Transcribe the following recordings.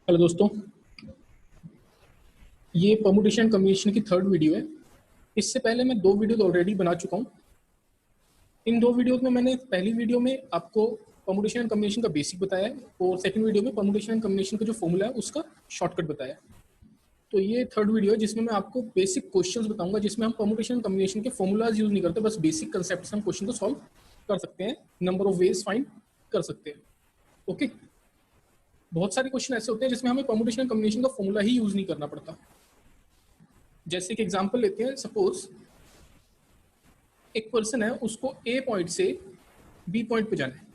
Hello दोस्तों, ये permutation combination की थर्ड वीडियो है। इससे पहले मैं दो वीडियो ऑलरेडी बना चुका हूँ। इन दो वीडियो में मैंने पहली वीडियो में आपको परमुटेशन एंड कम्बिनेशन का बेसिक बताया है और सेकंड वीडियो में परमुटेशन एंड कम्बिनेशन का जो फॉर्मूला है उसका शॉर्टकट बताया है। तो ये थर्ड वीडियो है जिसमें मैं आपको बेसिक क्वेश्चंस बताऊंगा, जिसमें हम परमुटेशन एंड कम्बिनेशन के फॉर्मूलाज यूज नहीं करते, बस बेसिक कंसेप्ट से हम क्वेश्चन को सॉल्व कर सकते हैं, नंबर ऑफ वेज फाइंड कर सकते हैं। ओके, बहुत सारे क्वेश्चन ऐसे होते हैं जिसमें हमें परमुटेशन एंड कम्बिनेशन का फॉर्मूला ही यूज नहीं करना पड़ता। जैसे कि एग्जांपल लेते हैं, सपोज एक पर्सन है, उसको ए पॉइंट से बी पॉइंट पे जाना है,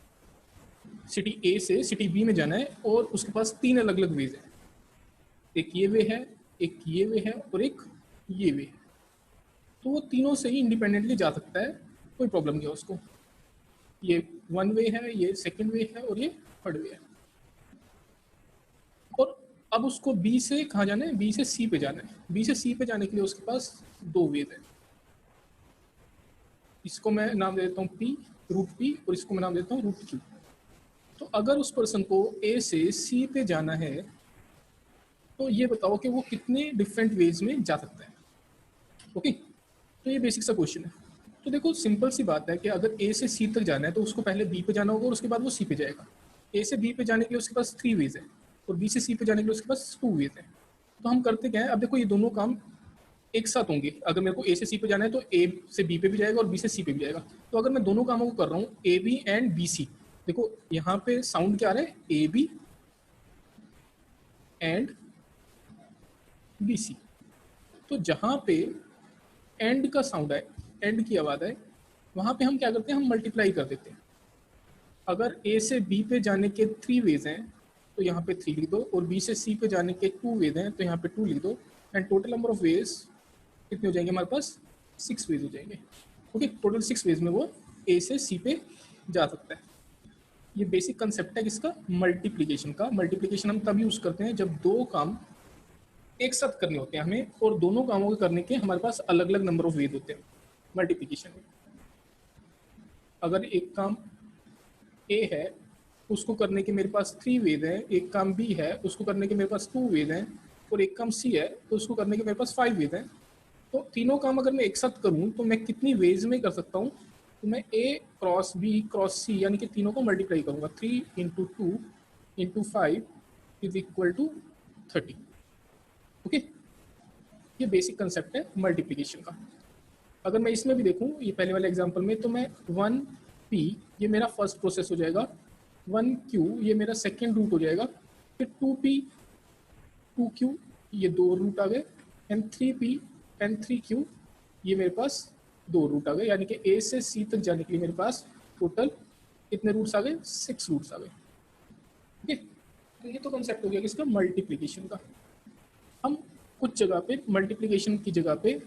सिटी ए से सिटी बी में जाना है और उसके पास तीन अलग अलग वेज है। एक ये वे है, एक ये वे है और एक ये वे है। तो वो तीनों से ही इंडिपेंडेंटली जा सकता है, कोई प्रॉब्लम नहीं है उसको। ये वन वे है, ये सेकंड वे है और ये थर्ड वे है। और अब उसको बी से कहाँ जाना है, बी से सी पे जाना है। बी से सी पे जाने के लिए उसके पास दो वेज है। इसको मैं नाम दे देता हूँ पी, रूट पी, और इसको मैं नाम देता हूँ रूट क्यू। तो अगर उस पर्सन को ए से सी पे जाना है तो ये बताओ कि वो कितने डिफरेंट वेज में जा सकता है। ओके, तो ये बेसिक सा क्वेश्चन है। तो देखो, सिंपल सी बात है कि अगर ए से सी तक जाना है तो उसको पहले बी पे जाना होगा और उसके बाद वो सी पे जाएगा। ए से बी पे जाने के लिए उसके पास थ्री वेज है और बी से सी पे जाने के लिए उसके पास टू वेज है। तो हम करते क्या है, अब देखो ये दोनों काम एक साथ होंगे। अगर मेरे को ए से सी पे जाना है तो ए से बी पे भी जाएगा और बी से सी पे भी जाएगा। तो अगर मैं दोनों कामों को कर रहा हूँ, A B and B C, देखो यहाँ पे साउंड क्या आ रहा है, A B and B C. तो जहाँ पे एंड का साउंड है, एंड की आवाज़ है, वहाँ पे हम क्या करते हैं, हम मल्टीप्लाई कर देते हैं। अगर ए से बी पे जाने के थ्री वेज हैं तो यहाँ पे थ्री लिख दो, और बी से सी पे जाने के टू वेज हैं तो यहाँ पे टू लिख दो, and total number of veg कितने हो जाएंगे हमारे पास, सिक्स वेज हो जाएंगे। ओके, टोटल सिक्स वेज में वो ए से सी पे जा सकता है। ये बेसिक कंसेप्ट है किसका, मल्टीप्लीकेशन का। मल्टीप्लीकेशन हम तब यूज करते हैं जब दो काम एक साथ करने होते हैं हमें, और दोनों कामों के करने के हमारे पास अलग अलग नंबर ऑफ वेज होते हैं मल्टीप्लीकेशन में। अगर एक काम ए है, उसको करने के मेरे पास थ्री वेज हैं, एक काम बी है, उसको करने के मेरे पास टू वेज हैं, और एक काम सी है तो उसको करने के मेरे पास फाइव वेज हैं। तो तीनों काम अगर मैं एक साथ करूं तो मैं कितनी वेज में कर सकता हूं, तो मैं A cross B cross C यानी कि तीनों को मल्टीप्लाई करूंगा। Three into two into five is equal to 30। Okay, ये बेसिक कंसेप्ट है मल्टीप्लीकेशन का। अगर मैं इसमें भी देखूं, ये पहले वाले एग्जांपल में, तो मैं वन पी ये मेरा फर्स्ट प्रोसेस हो जाएगा, वन क्यू ये मेरा सेकेंड रूट हो जाएगा, फिर टू पी टू क्यू ये दो रूट आ गए, and three P and three Q ये मेरे पास दो रूट आ गए। यानी कि ए से सी तक जाने के लिए मेरे पास टोटल कितने रूट्स आ गए, सिक्स रूट्स आ गए। ठीक है, तो ये तो कंसेप्ट हो गया किसका, मल्टीप्लीकेशन का। हम कुछ जगह पे मल्टीप्लीकेशन की जगह पे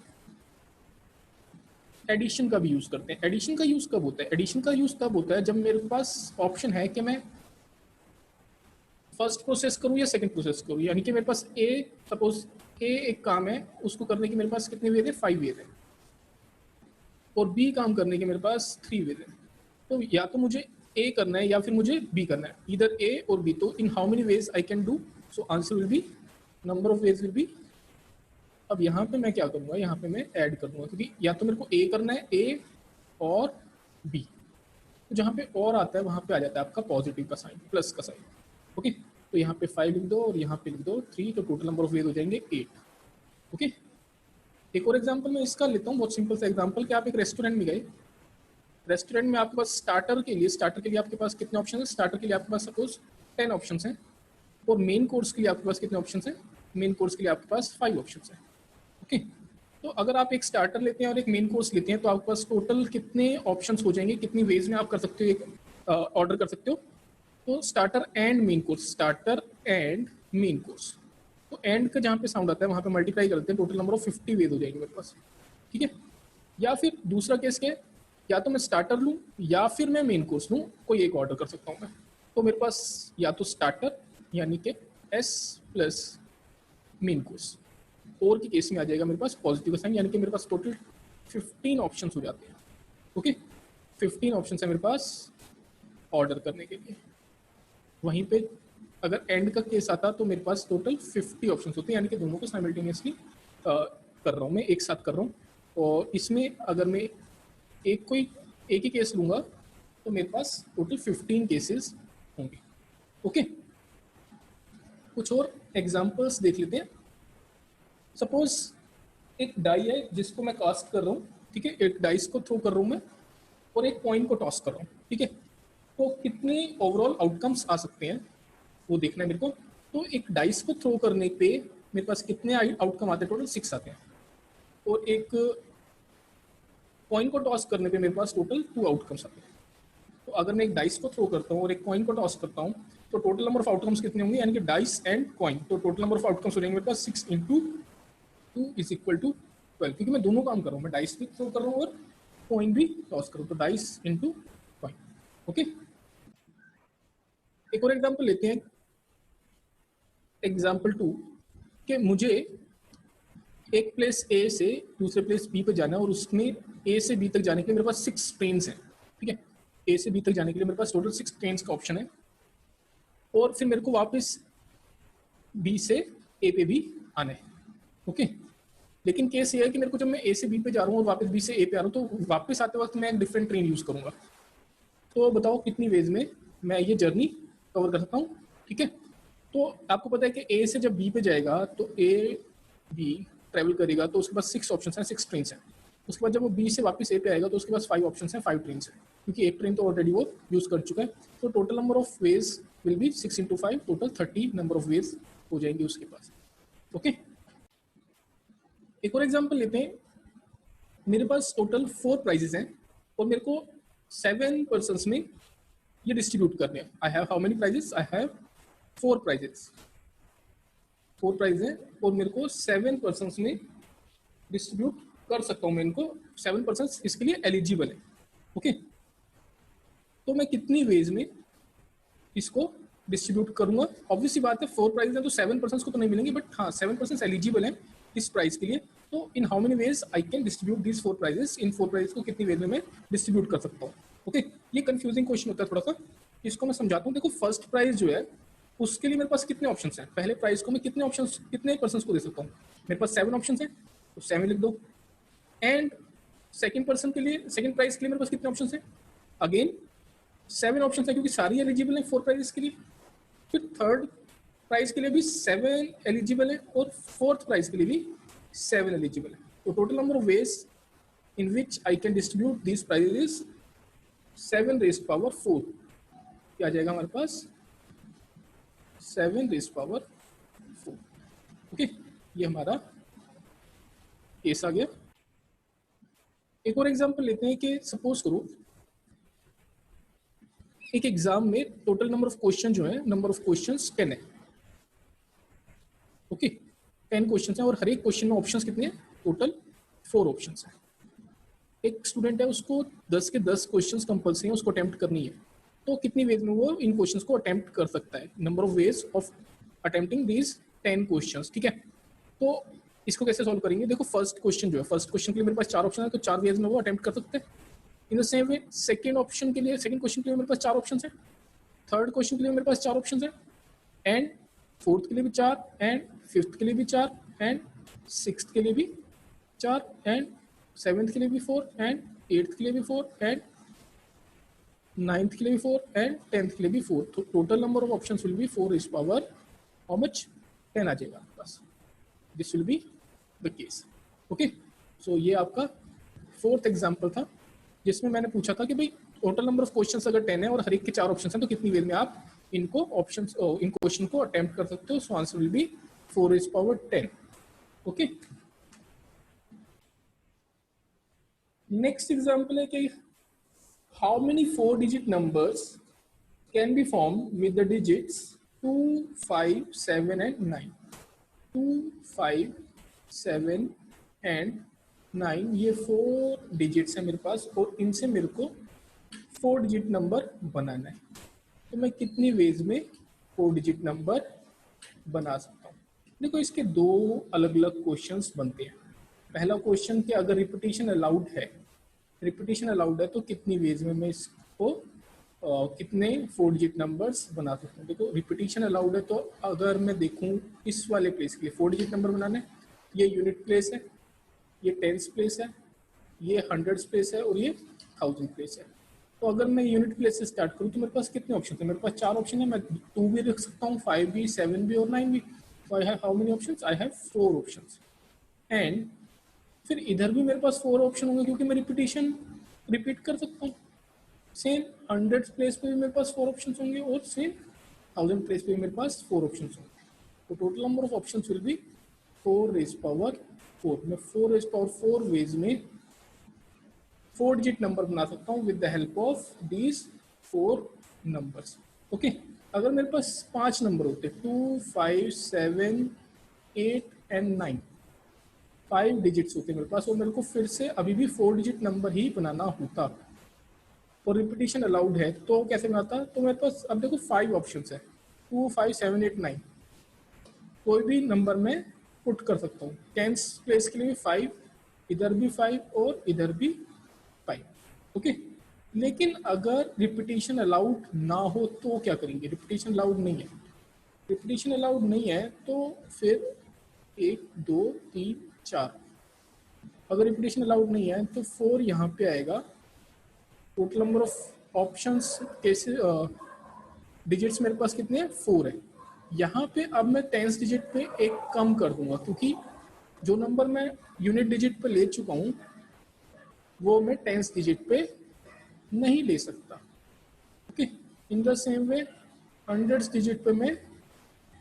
एडिशन का भी यूज करते हैं। एडिशन का यूज कब होता है, एडिशन का यूज तब होता है जब मेरे पास ऑप्शन है कि मैं फर्स्ट प्रोसेस करूं या सेकंड प्रोसेस करूं। यानी कि मेरे पास ए, सपोज ए एक काम है, उसको करने के मेरे पास कितने वेज है, फाइव वेज है, और बी काम करने के मेरे पास थ्री वेज है। तो या तो मुझे ए करना है या फिर मुझे बी करना है, इधर ए और बी। तो in how many ways I can do, so answer will be, number of veg will be. अब यहाँ पे मैं क्या करूँगा, यहाँ पे मैं ऐड कर दूंगा, क्योंकि या तो मेरे को ए करना है, ए और बी। तो जहाँ पे और आता है वहाँ पे आ जाता है आपका पॉजिटिव का साइन, प्लस का साइन। ओके, तो यहाँ पे फाइव लिख दो और यहाँ पे लिख दो थ्री, तो टोटल नंबर ऑफ वेज हो जाएंगे एट। ओके, एक और एग्जाम्पल मैं इसका लेता हूँ, बहुत सिंपल सा एग्जाम्पल कि आप एक रेस्टोरेंट में गए। रेस्टोरेंट में आपके पास स्टार्टर के लिए आपके पास कितने ऑप्शन है, स्टार्टर के लिए आपके पास सपोज 10 ऑप्शन हैं, और मेन कोर्स के लिए आपके पास कितने ऑप्शन हैं, मेन कोर्स के लिए आपके पास 5 ऑप्शन हैं। ओके, तो अगर आप एक स्टार्टर लेते हैं और एक मेन कोर्स लेते हैं तो आपके पास टोटल कितने ऑप्शंस हो जाएंगे, कितनी वेज में आप कर सकते हो, एक ऑर्डर कर सकते हो। तो starter and main course, starter and main course, तो एंड का जहाँ पे साउंड आता है वहाँ पे मल्टीप्लाई करते हैं, टोटल नंबर ऑफ 50 वेज हो जाएंगे मेरे पास। ठीक है, या फिर दूसरा केस क्या है, या तो मैं स्टार्टर लूँ या फिर मैं मेन कोर्स लूँ, कोई एक ऑर्डर कर सकता हूँ मैं। तो मेरे पास या तो स्टार्टर यानी कि एस प्लस मेन कोर्स, और के केस में आ जाएगा मेरे पास पॉजिटिव का साइन, यानी कि मेरे पास टोटल 15 ऑप्शन हो जाते हैं। ओके, 15 ऑप्शन है मेरे पास ऑर्डर करने के लिए। वहीं पे अगर एंड का केस आता तो मेरे पास टोटल 50 ऑप्शन होते हैं, यानी कि दोनों को साइमल्टेनियसली कर रहा हूँ मैं, एक साथ कर रहा हूँ। और इसमें अगर मैं एक ही केस लूँगा तो मेरे पास टोटल 15 केसेस होंगे। ओके, कुछ और एग्जांपल्स देख लेते हैं। सपोज एक डाई है जिसको मैं कास्ट कर रहा हूँ, ठीक है, एक डाइस को थ्रो कर रहा हूँ मैं और एक कॉइन को टॉस कर रहा हूँ, ठीक है। तो कितने ओवरऑल आउटकम्स आ सकते हैं वो देखना है मेरे को। तो एक डाइस को थ्रो करने पे मेरे पास कितने आउटकम आते हैं, टोटल 6 आते हैं। और एक कॉइन को टॉस करने पे मेरे पास टोटल 2 आउटकम्स आते हैं। तो अगर मैं एक डाइस को थ्रो करता हूँ और एक कॉइन को टॉस करता हूँ तो टोटल नंबर ऑफ आउटकम्स कितने होंगे, यानी कि डाइस एंड कॉइन, तो टोटल नंबर ऑफ आउटकम्स हो जाएंगे मेरे पास 6 इंटू 2 इज इक्वल टू 12, क्योंकि मैं दोनों काम कर रहा हूँ, मैं डाइस भी थ्रो कर रहा हूँ और कॉइन भी टॉस कर रहा हूँ, तो डाइस इंटू कॉइन। ओके, एक और एग्जाम्पल लेते हैं, एग्जाम्पल 2, कि मुझे एक प्लेस ए से दूसरे प्लेस बी पे जाना है और उसमें ए से बी तक जाने के लिए मेरे पास 6 ट्रेन्स हैं, ठीक है। ए से बी तक जाने के लिए मेरे पास टोटल 6 ट्रेन्स का ऑप्शन है, और फिर मेरे को वापस बी से ए पे भी आना है। ओके, लेकिन केस ये है कि मेरे को जब मैं ए से बी पे जा रहा हूँ और वापस बी से ए पे आ रहा हूँ तो वापस आते वक्त मैं एक डिफरेंट ट्रेन यूज करूंगा। तो बताओ कितनी वेज में मैं ये जर्नी कवर कर सकता हूँ, ठीक है। तो आपको पता है कि ए से जब बी पे जाएगा तो ए बी ट्रेवल करेगा तो उसके पास 6 ऑप्शन हैं, 6 ट्रेन हैं। उसके बाद जब वो बी से वापस ए पे आएगा तो उसके पास 5 ऑप्शन हैं, 5 ट्रेन हैं, क्योंकि एक ट्रेन तो ऑलरेडी वो यूज कर चुका है। तो total number of veg will be 6 into 5, total 30 number of veg हो जाएंगे उसके पास। ओके, एक और एग्जाम्पल लेते हैं। मेरे पास टोटल 4 प्राइजेस हैं और मेरे को 7 पर्सन में ये डिस्ट्रीब्यूट करने हैं। I have how many prizes, I have 4 prizes, 4 prize हैं और मेरे को 7 पर्सन में डिस्ट्रीब्यूट कर सकता हूँ मैं इनको। 7 पर्सन इसके लिए एलिजिबल है। ओके, तो मैं कितनी वेज में इसको डिस्ट्रीब्यूट करूंगा। ऑब्वियसली बात है 4 प्राइज है तो 7 पर्सन को तो नहीं मिलेंगे, बट हाँ 7 पर्सन एलिजिबल है इस प्राइस के लिए। तो in how many ways I can distribute this 4 prizes, इन 4 प्राइजेस को कितनी वेज में मैं डिस्ट्रीब्यूट कर सकता हूँ। ओके, ये कंफ्यूजिंग क्वेश्चन होता है थोड़ा सा, इसको मैं समझाता हूँ। देखो फर्स्ट प्राइज जो है उसके लिए मेरे पास कितने ऑप्शन हैं, पहले प्राइज को मैं कितने ऑप्शन कितने पर्सन को दे सकता हूँ, मेरे पास 7 ऑप्शन है तो 7 लिख दो। एंड सेकंड पर्सन के लिए, सेकंड प्राइज के लिए मेरे पास कितने ऑप्शन है, अगेन 7 ऑप्शन है क्योंकि सारी एलिजिबल है 4 प्राइजेस के लिए। फिर थर्ड प्राइज के लिए भी 7 एलिजिबल है और फोर्थ प्राइज के लिए भी 7 एलिजिबल है। तो total number of ways in which I can distribute this prizes is 7 raise power 4, क्या आ जाएगा हमारे पास 7 रेज़ पावर 4। ओके, ये हमारा केस आ गया। एक और एग्जांपल लेते हैं कि सपोज करो एक एग्जाम में टोटल नंबर ऑफ क्वेश्चन जो है, नंबर ऑफ क्वेश्चंस 10 है। ओके, 10 क्वेश्चन है और हर एक क्वेश्चन में ऑप्शंस कितने हैं, टोटल 4 ऑप्शंस हैं। एक स्टूडेंट है उसको 10 के 10 क्वेश्चंस कंपल्सरी है उसको अटेम्प्ट करनी है, तो कितनी वेज में वो इन क्वेश्चंस को अटेम्प्ट कर सकता है, number of ways of attempting these 10 questions, ठीक है। तो इसको कैसे सॉल्व करेंगे, देखो फर्स्ट क्वेश्चन जो है, फर्स्ट क्वेश्चन के लिए मेरे पास 4 ऑप्शन है तो 4 वेज में वो अटेम्प्ट कर सकते हैं। In the same way second option के लिए, सेकंड क्वेश्चन के लिए मेरे पास 4 ऑप्शन है, थर्ड क्वेश्चन के लिए मेरे पास 4 ऑप्शन है, एंड फोर्थ के लिए भी 4, एंड फिफ्थ के लिए भी 4, एंड सिक्स्थ के लिए भी 4, एंड सेवेंथ के लिए भी 4, एंड एट्थ के लिए भी 4, एंड नाइन्थ के लिए भी 4, एंड 10th के लिए भी 4। तो total number of options will be 4 raise power how much 10 आ जाएगा बस। This will be the case. Okay, so ये आपका फोर्थ एग्जाम्पल था जिसमें मैंने पूछा था कि भाई टोटल नंबर ऑफ क्वेश्चंस अगर 10 है और हर एक के 4 ऑप्शन हैं तो कितनी वेज में आप इनको ऑप्शंस इन क्वेश्चन को अटेम्प्ट कर सकते हो। So answer will be 4 raise power 10। Okay, next example है कि how many 4 digit numbers can be form with the digits 2, 5, 7 and 9। 2, 5, 7 and 9 ये 4 डिजिट्स है मेरे पास और इनसे मेरे को 4 डिजिट नंबर बनाना है। तो मैं कितनी वेज में 4 डिजिट नंबर बना सकता हूँ। देखो इसके 2 अलग अलग क्वेश्चंस बनते हैं। पहला क्वेश्चन कि अगर रिपीटिशन अलाउड है, रिपीटिशन अलाउड है तो कितनी वेज में मैं इसको कितने 4 डिजिट नंबर्स बना सकते हैं। देखो रिपीटिशन अलाउड है, तो अगर मैं देखूं इस वाले प्लेस के लिए 4 डिजिट नंबर बनाने, ये यूनिट प्लेस है, ये टेंस प्लेस है, ये हंड्रेड्स प्लेस है और ये थाउजेंड प्लेस है। तो अगर मैं यूनिट प्लेस से स्टार्ट करूँ तो मेरे पास कितने ऑप्शन है? मेरे पास 4 ऑप्शन है। मैं 2 भी रख सकता हूँ, 5 भी, 7 भी और 9 भी। तो आई have how many options? I have 4 options. And फिर इधर भी मेरे पास 4 ऑप्शन होंगे क्योंकि मैं रिपीटिशन रिपीट कर सकता हूँ। सेम हंड्रेड प्लेस पे भी मेरे पास 4 ऑप्शन होंगे और सेम 1000 प्लेस पे भी मेरे पास 4 ऑप्शन होंगे। तो total number of option will be 4 raise power 4। मैं 4 रेज पावर 4 वेज में 4 डिजिट नंबर बना सकता हूँ with the help of these 4 numbers. Okay, अगर मेरे पास 5 नंबर होते 2, 5, 7, 8 एंड 9, 5 डिजिट्स होते मेरे पास और मेरे को फिर से अभी भी 4 डिजिट नंबर ही बनाना होता और रिपीटिशन अलाउड है, तो कैसे बनाता? तो मेरे पास अब देखो 5 ऑप्शंस है, 2, 5, 7, 8, 9। कोई भी नंबर में पुट कर सकता हूँ। टेंस प्लेस के लिए भी 5, इधर भी 5 और इधर भी 5। ओके, लेकिन अगर रिपीटिशन अलाउड ना हो तो क्या करेंगे? रिपीटिशन अलाउड नहीं है। रिपीटिशन अलाउड नहीं है तो फिर 1, 2, 3, 4। अगर रिपीटिशन अलाउड नहीं है तो 4 यहाँ पे आएगा। टोटल नंबर ऑफ ऑप्शंस कैसे डिजिट्स मेरे पास कितने हैं? 4 है। यहाँ पे अब मैं टेंस डिजिट पे एक कम कर दूंगा क्योंकि जो नंबर मैं यूनिट डिजिट पे ले चुका हूँ वो मैं टेंस डिजिट पे नहीं ले सकता। Okay, in the same way hundreds digit पे मैं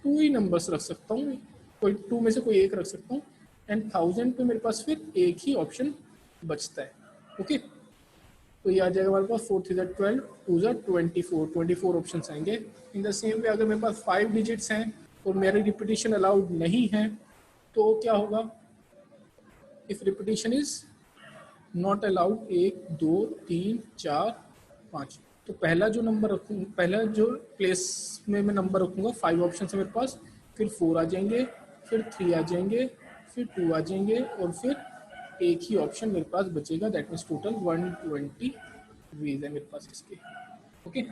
2 ही नंबर्स रख सकता हूँ, कोई 2 में से कोई एक रख सकता हूँ। एंड 1000 पे मेरे पास फिर एक ही ऑप्शन बचता है। ओके, तो ये आ जाएगा हमारे पास 4 3 12, 2 24 ऑप्शन आएंगे। इन द सेम वे अगर मेरे पास 5 डिजिट्स हैं और मेरी रिपीटिशन अलाउड नहीं है तो क्या होगा? If repetition is not allowed 1, 2, 3, 4, 5, तो पहला जो नंबर रखूँगा, पहला जो प्लेस में मैं नंबर रखूँगा 5 ऑप्शन है मेरे पास, फिर 4 आ जाएंगे, फिर 3 आ जाएंगे, फिर 2 आ जाएंगे और फिर एक ही ऑप्शन मेरे पास बचेगा। दैट मीन्स टोटल 120 वेज है मेरे पास इसके। ओके,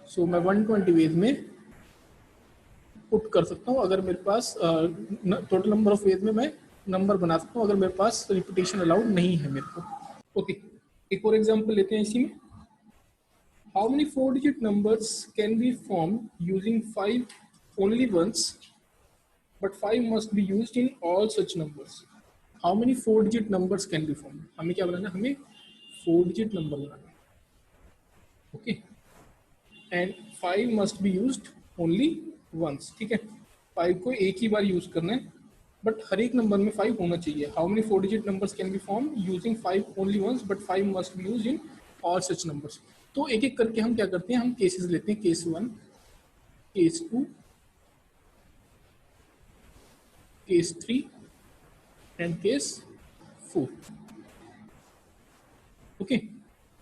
सो मैं 120 वेज में पुट कर सकता हूँ अगर मेरे पास टोटल नंबर ऑफ वेज में मैं नंबर बना सकता हूँ अगर मेरे पास रिपीटिशन अलाउड नहीं है मेरे को। ओके, एक और एग्जांपल लेते हैं इसी में। How many 4 digit numbers can be form using 5 only once but 5 must be used in all such numbers. How many 4 digit numbers can be form? हमें क्या बनाना है? हमें 4 डिजिट नंबर बनाना है। Okay, and 5 must be used only once. ठीक है, 5 को एक ही बार यूज करना है बट हर एक नंबर में 5 होना चाहिए। How many 4 digit numbers can be form using 5 only once but 5 must be used in all such numbers. तो एक एक करके हम क्या करते हैं? हम केसेस लेते हैं, case 1, case 2, case 3 and case 4। Okay,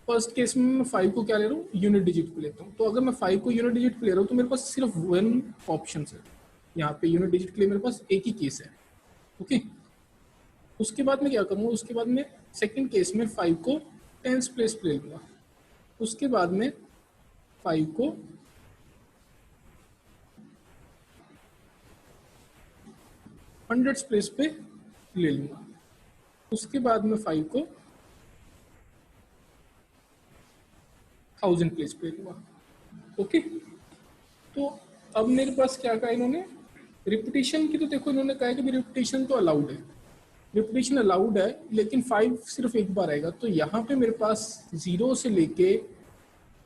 first case में मैं 5 को क्या ले रहा हूँ? यूनिट डिजिट पे लेता हूँ। तो अगर मैं 5 को यूनिट डिजिट पे ले रहा हूँ तो मेरे पास सिर्फ 1 ऑप्शन है। यहाँ पे यूनिट डिजिट के लिए मेरे पास एक ही केस है। ओके, उसके बाद मैं क्या करूँगा? उसके बाद में सेकंड केस में 5 को टेंस प्लेस पे ले लूँगा। उसके बाद में 5 को हंड्रेड्स प्लेस पे ले लूँगा। उसके बाद में 5 को 1000 प्लेस पे लूँगा। ओके, तो अब मेरे पास क्या कहा इन्होंने? रिपीटिशन की तो देखो इन्होंने कहा है कि रिपीटिशन तो अलाउड है, रिपीटिशन अलाउड है लेकिन 5 सिर्फ एक बार आएगा। तो यहाँ पे मेरे पास 0 से लेके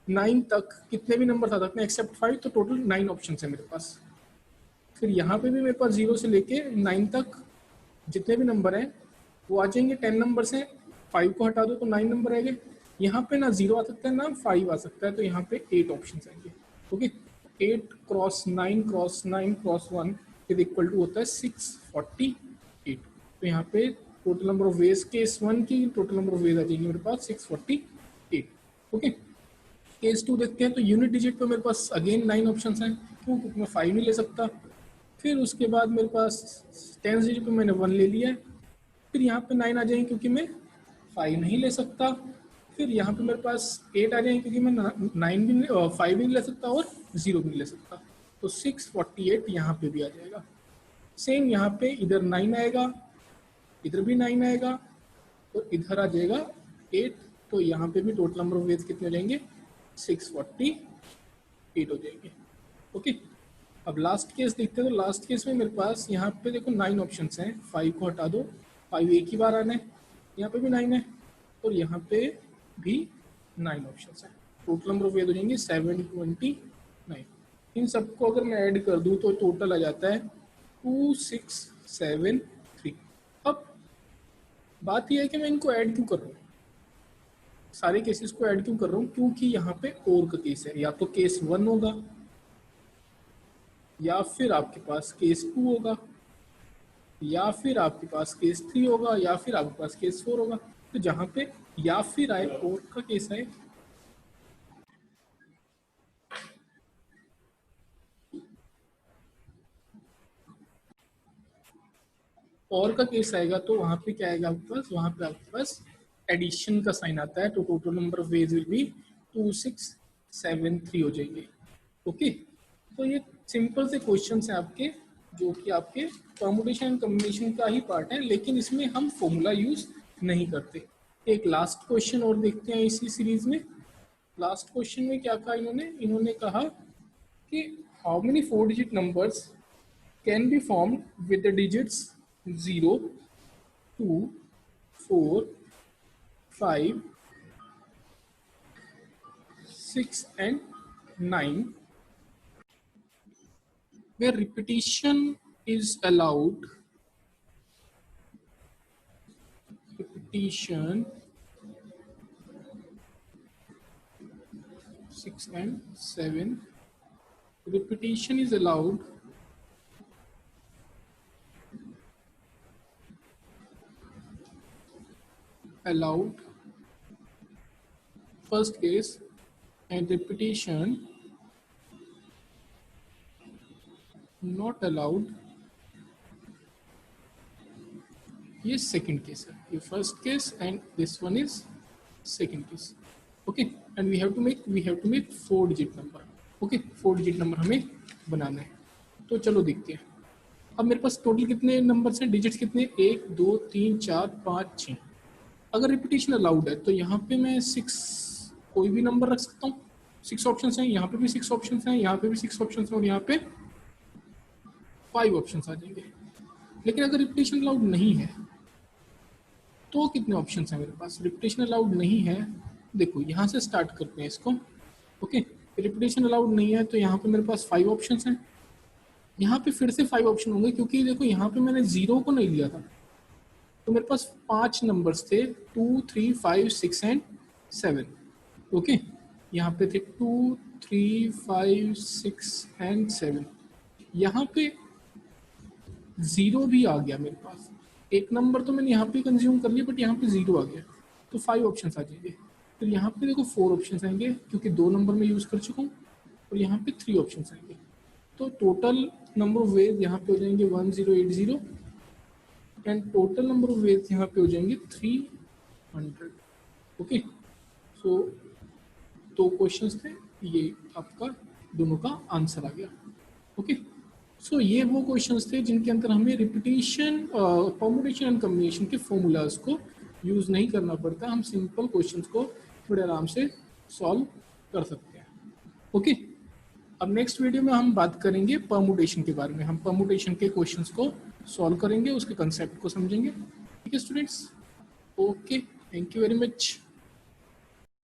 9 तक कितने भी नंबर आ सकते हैं एक्सेप्ट 5, तो टोटल 9 ऑप्शन है मेरे पास। फिर यहाँ पे भी मेरे पास 0 से लेके 9 तक जितने भी नंबर हैं वो आ जाएंगे। 10 नंबर हैं, 5 को हटा दो तो 9 नंबर आएंगे। यहाँ पे ना 0 आ सकता है ना 5 आ सकता है, तो यहाँ पे 8 ऑप्शन आएंगे। Okay, 8 cross 9 cross 9 cross 1 is equal to होता है 648। तो यहाँ पे total number of ways case 1 की टोटल नंबर ऑफ वेज आ जाएंगे मेरे पास 648। ओके, केस 2 देखते हैं। तो यूनिट डिजिट पे मेरे पास अगेन 9 ऑप्शन हैं, क्यों? क्योंकि मैं 5 नहीं ले सकता। फिर उसके बाद मेरे पास टेंस डिजिट पे मैंने 1 ले लिया। फिर यहाँ पे 9 आ जाएंगे क्योंकि मैं 5 नहीं ले सकता। फिर यहाँ पे मेरे पास 8 आ जाएंगे क्योंकि मैं 9 भी 5 भी नहीं ले सकता और 0 भी नहीं ले सकता, तो 648 यहाँ पे भी आ जाएगा। सेम यहाँ पे इधर 9 आएगा, इधर भी 9 आएगा, तो इधर आ जाएगा 8, तो यहाँ पे भी टोटल नंबर ऑफ वेज कितने हो जाएंगे 648 हो जाएंगे। ओके, अब लास्ट केस देखते हैं। तो लास्ट केस में मेरे पास यहाँ पे देखो 9 ऑप्शन हैं, 5 को हटा दो, 5 एक ही बार आना है, यहाँ पे भी 9 है और यहाँ पे भी 9 ऑप्शन हैं। टोटल नंबर ऑफ वेज हो जाएंगे 729। इन सबको अगर मैं ऐड कर दूँ तो टोटल आ जाता है 2673। अब बात यह है कि मैं इनको ऐड क्यों कर रहा हूँ, सारे केसेस को ऐड क्यों कर रहा हूँ, क्योंकि यहाँ पे और का केस है, या तो केस 1 होगा या फिर आपके पास केस 2 होगा या फिर आपके पास केस 3 होगा या फिर आपके पास केस 4 होगा। तो जहां पे या फिर आए और का केस आए, और का केस आएगा तो वहां पे क्या आएगा आपके पास, वहां पे आपके पास एडिशन का साइन आता है, तो total number of veg will be 2673 हो जाएंगे। ओके, तो ये सिंपल से क्वेश्चन है आपके, जो कि आपके परमुटेशन एंड कॉम्बिनेशन का ही पार्ट है, लेकिन इसमें हम फॉर्मूला यूज नहीं करते। एक लास्ट क्वेश्चन और देखते हैं इसी सीरीज में। लास्ट क्वेश्चन में क्या कहा इन्होंने कहा कि how many 4 digit numbers can be formed with the digits 0, 2, 4, 5, 6 and 9 where repetition is allowed. Repetition 6 and 7. Repetition is allowed first case and repetition not allowed, ये सेकंड केस है, ये first case and this one is second case. Okay, and we have to make 4 digit number. Okay, 4 digit number हमें बनाना है। तो चलो देखते हैं। अब मेरे पास टोटल कितने नंबर्स हैं, डिजिट्स कितने, 1 2 3 4 5 6। अगर रिपीटिशन अलाउड है तो यहाँ पे मैं 6 कोई भी नंबर रख सकता हूँ। 6 ऑप्शन हैं, यहाँ पे भी 6 ऑप्शन हैं, यहाँ पे भी 6 ऑप्शन हैं और यहाँ पे 5 ऑप्शन आ जाएंगे। लेकिन अगर रिपीटिशन अलाउड नहीं है तो कितने ऑप्शन हैं मेरे पास, रिपीटिशन अलाउड नहीं है, देखो यहाँ से स्टार्ट करते हैं इसको। ओके, रिपीटिशन अलाउड नहीं है तो यहाँ पे मेरे पास 5 ऑप्शन हैं, यहाँ पे फिर से 5 ऑप्शन होंगे क्योंकि देखो यहाँ पे मैंने 0 को नहीं लिया था, तो मेरे पास 5 नंबर्स थे, 2 3 5 6 एंड 7। ओके, यहाँ पे थे 2 3 5 6 एंड 7, यहाँ पे 0 भी आ गया मेरे पास, एक नंबर तो मैंने यहाँ पे कंज्यूम कर लिया बट यहाँ पे 0 आ गया, तो 5 ऑप्शन आ जाएंगे। फिर यहाँ पे देखो 4 ऑप्शन आएंगे क्योंकि 2 नंबर में यूज कर चुका हूँ, और यहाँ पे 3 ऑप्शन आएंगे, तो टोटल नंबर ऑफ वेज यहाँ पे हो जाएंगे 1080 and total number of veg यहाँ पे हो जाएंगे 300। ओके, सो 2 क्वेश्चंस थे, ये आपका दोनों का आंसर आ गया। ओके, सो ये वो क्वेश्चंस थे जिनके अंदर हमें रिपीटिशन, परमुटेशन एंड कॉम्बिनेशन के फॉर्मूलाज को यूज नहीं करना पड़ता, हम सिंपल क्वेश्चंस को थोड़े आराम से सॉल्व कर सकते हैं। ओके, अब नेक्स्ट वीडियो में हम बात करेंगे परमुटेशन के बारे में, हम परमुटेशन के क्वेश्चंस को सॉल्व करेंगे, उसके कंसेप्ट को समझेंगे। ठीक है students, okay, thank you very much.